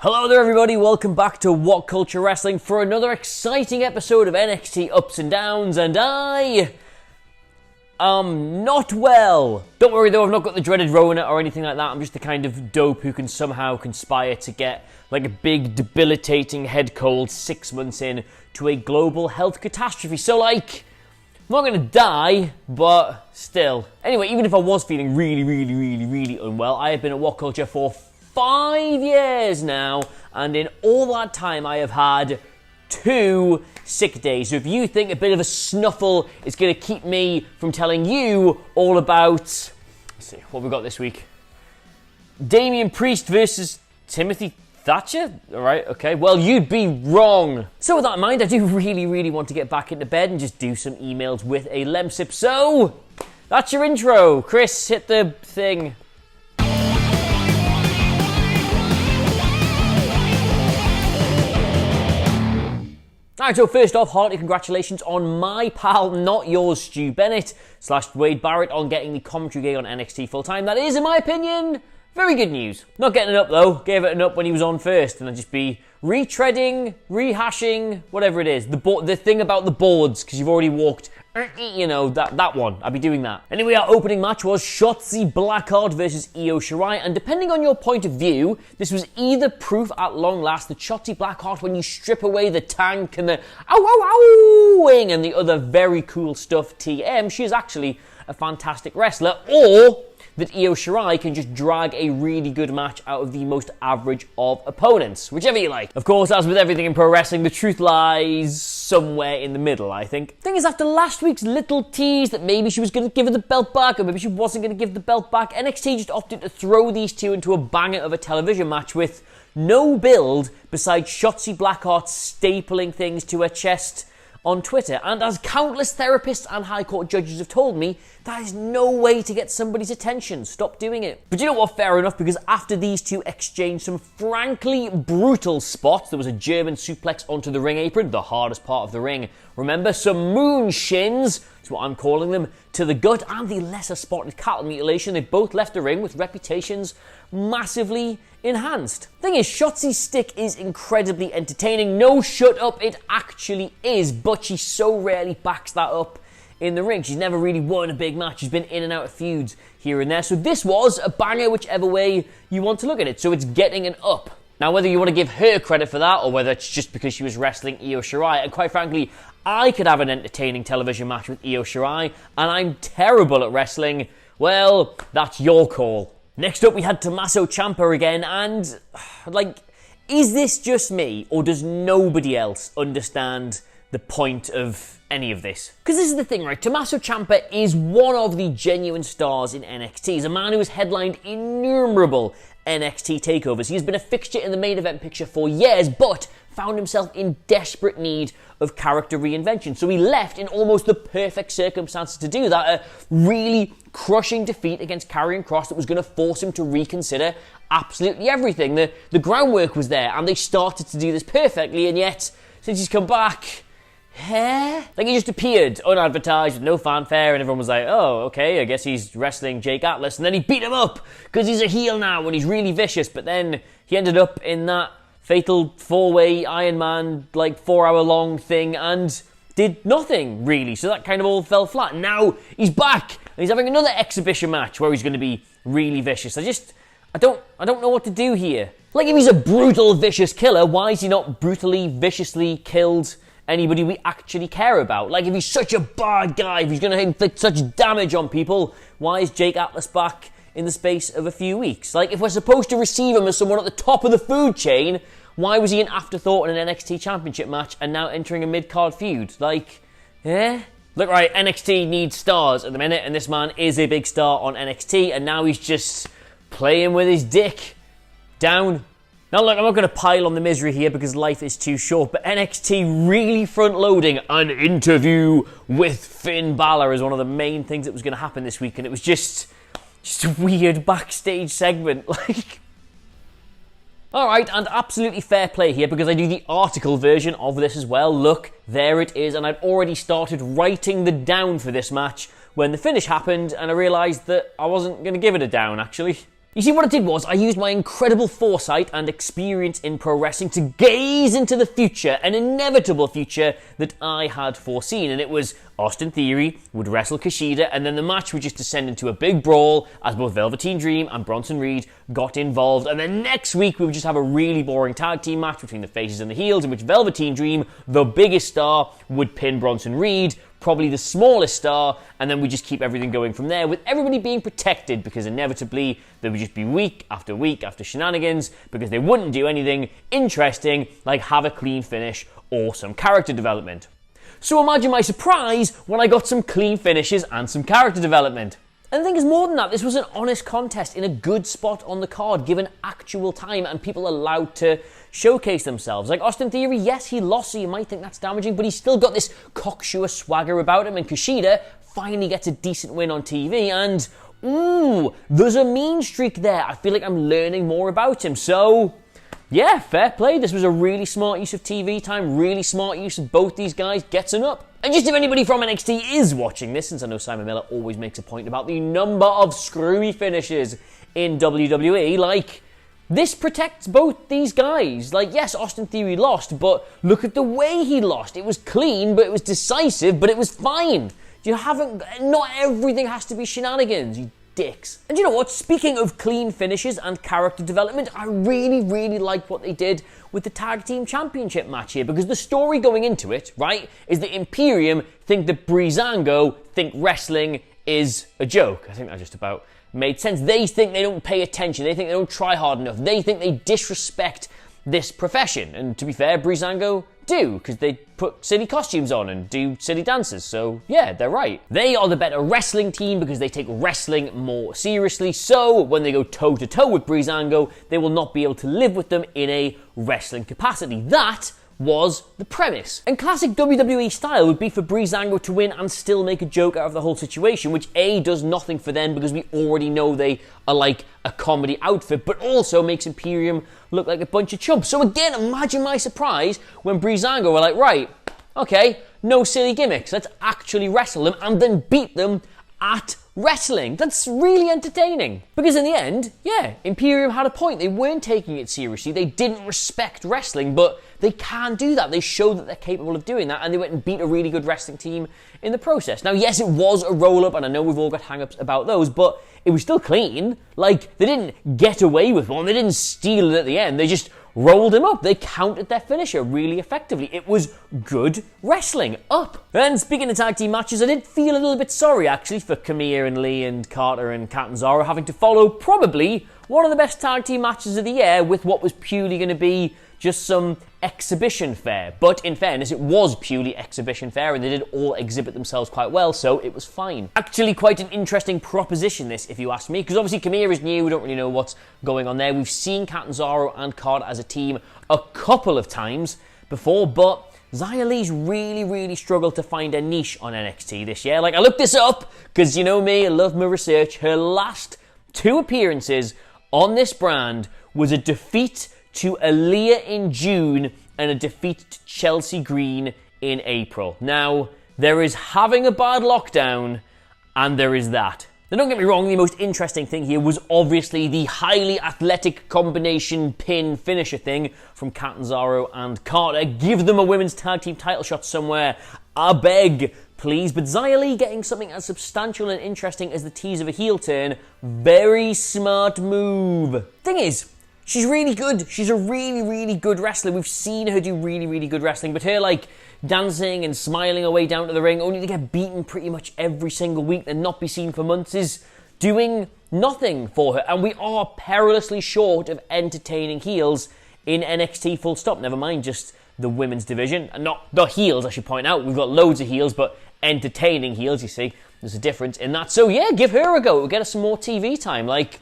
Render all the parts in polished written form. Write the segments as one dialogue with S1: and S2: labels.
S1: Hello there everybody, welcome back to WhatCulture Wrestling for another exciting episode of NXT Ups and Downs, and I am not well. Don't worry though, I've not got the dreaded Rona or anything like that. I'm just the kind of dope who can somehow conspire to get like a big debilitating head cold 6 months in to a global health catastrophe. So like, I'm not gonna die, but still. Anyway, even if I was feeling really unwell, I have been at WhatCulture for 5 years now, and in all that time I have had 2 sick days. So if you think a bit of a snuffle is going to keep me from telling you all about, let's see, what we got this week. Damian Priest versus Timothy Thatcher? Alright, okay, well you'd be wrong. So with that in mind, I do really want to get back into bed and just do some emails with a lemsip. So, that's your intro. Chris, hit the thing. Alright, so first off, hearty congratulations on my pal, not yours, Stu Bennett, / Wade Barrett on getting the commentary gig on NXT full-time. That is, in my opinion, very good news. Not getting it up though, gave it an up when he was on first, and I'd just be retreading, rehashing, whatever it is. The thing about the boards, because you've already walked, you know, that one. I'll be doing that. Anyway, our opening match was Shotzi Blackheart versus Io Shirai, and depending on your point of view, this was either proof at long last that Shotzi Blackheart, when you strip away the tank and the ow-ow-ow-wing and the other very cool stuff TM, she is actually a fantastic wrestler, or that Io Shirai can just drag a really good match out of the most average of opponents. Whichever you like. Of course, as with everything in pro wrestling, the truth lies somewhere in the middle, I think. Thing is, after last week's little tease that maybe she was going to give her the belt back, or maybe she wasn't going to give the belt back, NXT just opted to throw these two into a banger of a television match with no build besides Shotzi Blackheart stapling things to her chest on Twitter, and as countless therapists and high court judges have told me, that is no way to get somebody's attention. Stop doing it. But you know what, fair enough, because after these two exchanged some frankly brutal spots, there was a German suplex onto the ring apron, the hardest part of the ring. Remember, some moon shins, that's what I'm calling them, to the gut, and the lesser spotted cattle mutilation. They both left the ring with reputations massively enhanced. Thing is, Shotzi's stick is incredibly entertaining. No, shut up, it actually is, but she so rarely backs that up in the ring. She's never really won a big match. She's been in and out of feuds here and there. So this was a banger whichever way you want to look at it. So it's getting an up. Now, whether you want to give her credit for that or whether it's just because she was wrestling Io Shirai, and quite frankly, I could have an entertaining television match with Io Shirai, and I'm terrible at wrestling, well, that's your call. Next up, we had Tommaso Ciampa again, and, like, is this just me, or does nobody else understand the point of any of this? Because this is the thing, right? Tommaso Ciampa is one of the genuine stars in NXT. He's a man who has headlined innumerable NXT takeovers. He has been a fixture in the main event picture for years, but found himself in desperate need of character reinvention. So he left in almost the perfect circumstances to do that, a really crushing defeat against Karrion Kross that was going to force him to reconsider absolutely everything. The groundwork was there, and they started to do this perfectly, and yet, since he's come back, like he just appeared unadvertised with no fanfare, and everyone was like, oh, okay, I guess he's wrestling Jake Atlas, and then he beat him up because he's a heel now and he's really vicious, but then he ended up in that fatal 4-way Iron Man, like 4-hour-long thing, and did nothing really, so that kind of all fell flat. Now he's back and he's having another exhibition match where he's going to be really vicious. I don't know what to do here. Like, if he's a brutal, vicious killer, why is he not brutally, viciously killed anybody we actually care about? Like, if he's such a bad guy, if he's going to inflict such damage on people, why is Jake Atlas back in the space of a few weeks? Like, if we're supposed to receive him as someone at the top of the food chain, why was he an afterthought in an NXT Championship match and now entering a mid-card feud? Like, Look, right, NXT needs stars at the minute, and this man is a big star on NXT, and now he's just playing with his dick down. Now look, I'm not going to pile on the misery here because life is too short, but NXT really front-loading an interview with Finn Balor is one of the main things that was going to happen this week, and it was just a weird backstage segment, like... Alright, and absolutely fair play here because I do the article version of this as well. Look, there it is, and I'd already started writing the down for this match when the finish happened, and I realised that I wasn't going to give it a down, actually. You see, what I did was I used my incredible foresight and experience in pro wrestling to gaze into the future, an inevitable future that I had foreseen. And it was Austin Theory would wrestle Kushida, and then the match would just descend into a big brawl as both Velveteen Dream and Bronson Reed got involved. And then next week we would just have a really boring tag team match between the faces and the heels, in which Velveteen Dream, the biggest star, would pin Bronson Reed, probably the smallest star, and then we just keep everything going from there with everybody being protected, because inevitably there would just be week after shenanigans, because they wouldn't do anything interesting like have a clean finish or some character development. So imagine my surprise when I got some clean finishes and some character development. And the thing is, more than that, this was an honest contest in a good spot on the card, given actual time and people allowed to showcase themselves. Like Austin Theory, yes, he lost, so you might think that's damaging, but he's still got this cocksure swagger about him, and Kushida finally gets a decent win on TV, and ooh, there's a mean streak there. I feel like I'm learning more about him, so yeah, fair play. This was a really smart use of TV time, really smart use of both these guys getting up. And just if anybody from NXT is watching this, since I know Simon Miller always makes a point about the number of screwy finishes in WWE, like, this protects both these guys. Like, yes, Austin Theory lost, but look at the way he lost. It was clean, but it was decisive, but it was fine. Not everything has to be shenanigans, you dicks. And you know what? Speaking of clean finishes and character development, I really liked what they did with the Tag Team Championship match here, because the story going into it, right, is that Imperium think that Breezango think wrestling is a joke. I think that just about made sense. They think they don't pay attention. They think they don't try hard enough. They think they disrespect this profession. And to be fair, Breezango do, because they put silly costumes on and do silly dances. So yeah, they're right. They are the better wrestling team because they take wrestling more seriously. So when they go toe to toe with Breezango, they will not be able to live with them in a wrestling capacity. That was the premise. And classic WWE style would be for Breezango to win and still make a joke out of the whole situation, which A, does nothing for them because we already know they are like a comedy outfit, but also makes Imperium look like a bunch of chumps. So again, imagine my surprise when Breezango were like, right, okay, no silly gimmicks, let's actually wrestle them and then beat them at wrestling. That's really entertaining. Because in the end, yeah, Imperium had a point. They weren't taking it seriously. They didn't respect wrestling, but they can do that. They showed that they're capable of doing that, and they went and beat a really good wrestling team in the process. Now, yes, it was a roll-up, and I know we've all got hang-ups about those, but it was still clean. Like, they didn't get away with one. They didn't steal it at the end. They just rolled him up. They countered their finisher really effectively. It was good wrestling. Up. And speaking of tag team matches, I did feel a little bit sorry, actually, for Camille and Lee and Carter and Catanzaro having to follow probably one of the best tag team matches of the year with what was purely going to be just some exhibition fare. But in fairness, it was purely exhibition fare, and they did all exhibit themselves quite well, so it was fine. Actually, quite an interesting proposition, this, if you ask me, because obviously Camille is new, we don't really know what's going on there. We've seen Catanzaro and Carter as a team a couple of times before, but Xia Li's really struggled to find a niche on NXT this year. Like, I looked this up, because you know me, I love my research. Her last 2 appearances on this brand was a defeat to Aaliyah in June and a defeat to Chelsea Green in April. Now, there is having a bad lockdown, and there is that. Now, don't get me wrong, the most interesting thing here was obviously the highly athletic combination pin finisher thing from Catanzaro and Carter. Give them a women's tag team title shot somewhere, I beg, please. But Xia Li getting something as substantial and interesting as the tease of a heel turn, very smart move. Thing is, she's really good. She's a really good wrestler. We've seen her do really good wrestling, but her, like, dancing and smiling her way down to the ring, only to get beaten pretty much every single week and not be seen for months, is doing nothing for her. And we are perilously short of entertaining heels in NXT, full stop. Never mind just the women's division. And not the heels, I should point out. We've got loads of heels, but entertaining heels, you see. There's a difference in that. So yeah, give her a go. We'll get her some more TV time. Like,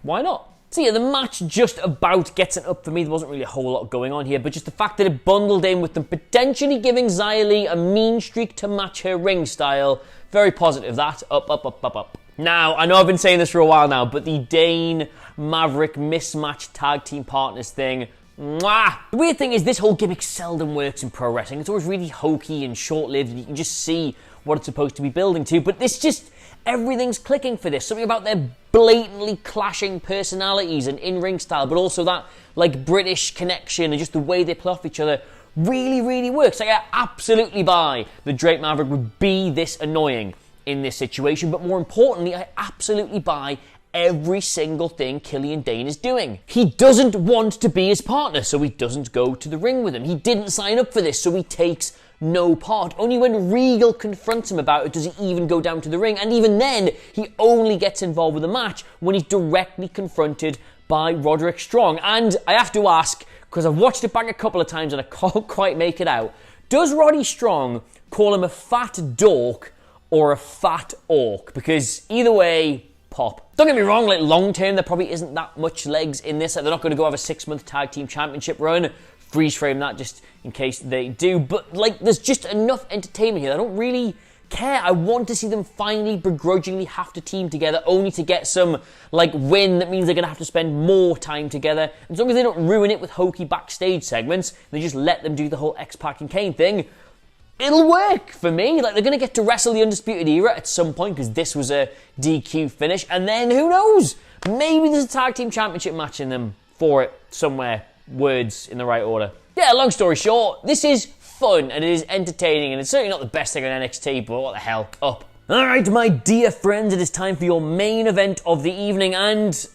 S1: why not? So yeah, the match just about gets it up for me. There wasn't really a whole lot going on here, but just the fact that it bundled in with them potentially giving Xia Li a mean streak to match her ring style. Very positive, that. Up. Now, I know I've been saying this for a while now, but the Dain Maverick mismatched tag team partners thing, mwah! The weird thing is this whole gimmick seldom works in pro wrestling. It's always really hokey and short-lived, and you can just see what it's supposed to be building to, but this just everything's clicking for this. Something about their blatantly clashing personalities and in-ring style, but also that like British connection and just the way they play off each other really, really works. Like, I absolutely buy that Drake Maverick would be this annoying in this situation, but more importantly, I absolutely buy every single thing Killian Dain is doing. He doesn't want to be his partner, so he doesn't go to the ring with him. He didn't sign up for this, so he takes no part. Only when Regal confronts him about it does he even go down to the ring, and even then, he only gets involved with the match when he's directly confronted by Roderick Strong. And I have to ask, because I've watched it back a couple of times and I can't quite make it out, does Roddy Strong call him a fat dork or a fat orc? Because either way, pop. Don't get me wrong, like long term, there probably isn't that much legs in this. Like, they're not going to go have a 6-month tag team championship run. Freeze frame that just in case they do. But like, there's just enough entertainment here. I don't really care. I want to see them finally begrudgingly have to team together, only to get some like win that means they're going to have to spend more time together. As long as they don't ruin it with hokey backstage segments, they just let them do the whole X-Pac and Kane thing, it'll work for me. Like, they're going to get to wrestle the Undisputed Era at some point because this was a DQ finish. And then, who knows? Maybe there's a tag team championship match in them for it somewhere. Words in the right order. Yeah, long story short, this is fun and it is entertaining and it's certainly not the best thing on NXT, but what the hell, up. Alright, my dear friends, it is time for your main event of the evening and...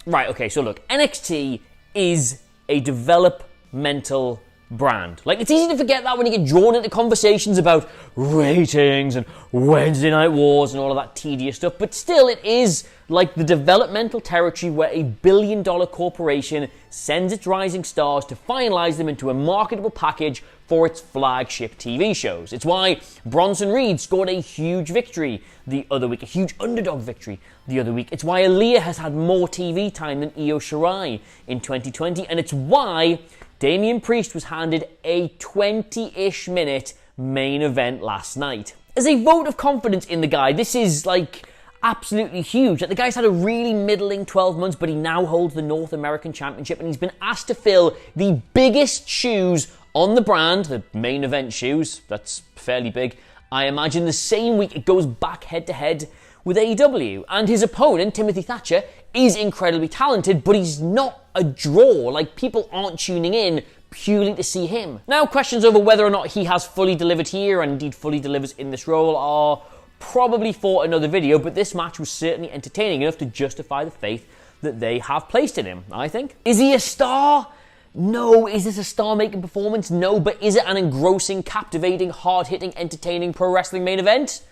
S1: Right, okay, so look, NXT is a developmental brand. Like, it's easy to forget that when you get drawn into conversations about ratings and Wednesday Night Wars and all of that tedious stuff, but still, it is like the developmental territory where a billion-dollar corporation sends its rising stars to finalize them into a marketable package for its flagship TV shows. It's why Bronson Reed scored a huge victory the other week, a huge underdog victory the other week. It's why Aaliyah has had more TV time than Io Shirai in 2020, and it's why Damian Priest was handed a 20-ish minute main event last night. As a vote of confidence in the guy, this is like absolutely huge. Like, the guy's had a really middling 12 months, but he now holds the North American Championship and he's been asked to fill the biggest shoes on the brand, the main event shoes. That's fairly big. I imagine the same week it goes back head to head with AEW. And his opponent, Timothy Thatcher, is incredibly talented, but he's not a draw. Like, people aren't tuning in purely to see him. Now, questions over whether or not he has fully delivered here and indeed fully delivers in this role are probably for another video, but this match was certainly entertaining enough to justify the faith that they have placed in him, I think. Is he a star? No. Is this a star-making performance? No. But is it an engrossing, captivating, hard-hitting, entertaining pro wrestling main event?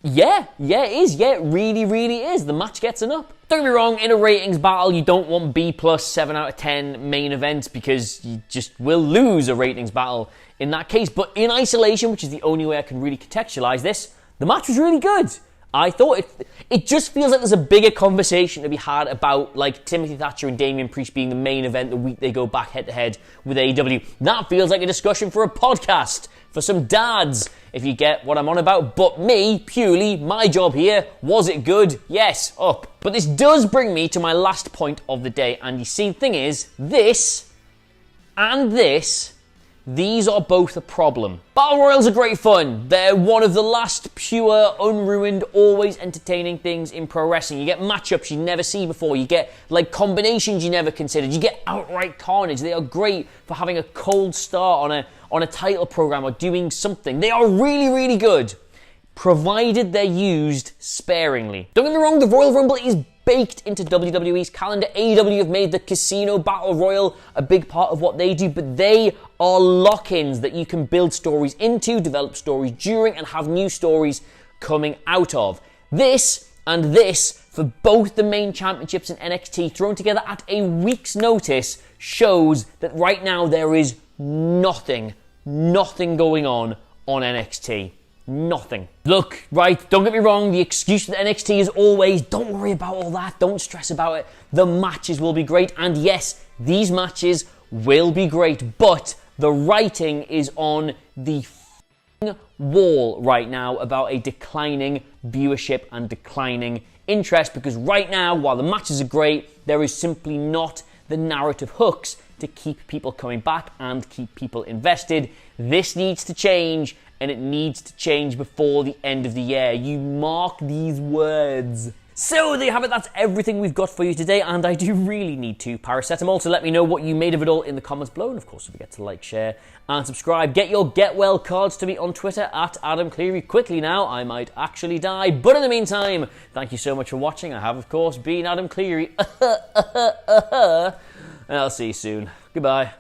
S1: Yeah, it is. Yeah, it really, really is. The match gets enough. Don't get me wrong, in a ratings battle, you don't want B+, 7 out of 10 main events because you just will lose a ratings battle in that case. But in isolation, which is the only way I can really contextualize this, the match was really good. I thought it just feels like there's a bigger conversation to be had about like Timothy Thatcher and Damian Priest being the main event the week they go back head to head with AEW. That feels like a discussion for a podcast, for some dads, if you get what I'm on about. But me, purely, my job here, was it good? Yes, up. But this does bring me to my last point of the day. And you see, the thing is, this and this, these are both a problem. Battle Royals are great fun. They're one of the last pure, unruined, always entertaining things in pro wrestling. You get matchups you never see before. You get like combinations you never considered. You get outright carnage. They are great for having a cold start on a title program or doing something. They are really, really good, provided they're used sparingly. Don't get me wrong, the Royal Rumble is baked into WWE's calendar. AEW have made the Casino Battle Royal a big part of what they do, but they are lock-ins that you can build stories into, develop stories during, and have new stories coming out of. This and this, for both the main championships in NXT, thrown together at a week's notice, shows that right now there is nothing going on NXT. Nothing. Look, right, don't get me wrong, the excuse for the NXT is always, don't worry about all that, don't stress about it, the matches will be great, and yes, these matches will be great, but the writing is on the wall right now about a declining viewership and declining interest, because right now, while the matches are great, there is simply not the narrative hooks to keep people coming back and keep people invested. This needs to change. and it needs to change before the end of the year. You mark these words. So there you have it, that's everything we've got for you today, and I do really need to paracetamol, so let me know what you made of it all in the comments below, and of course don't forget to like, share, and subscribe. Get your get well cards to me on Twitter, at Adam Clery. Quickly now, I might actually die, but in the meantime, thank you so much for watching. I have, of course, been Adam Clery, and I'll see you soon. Goodbye.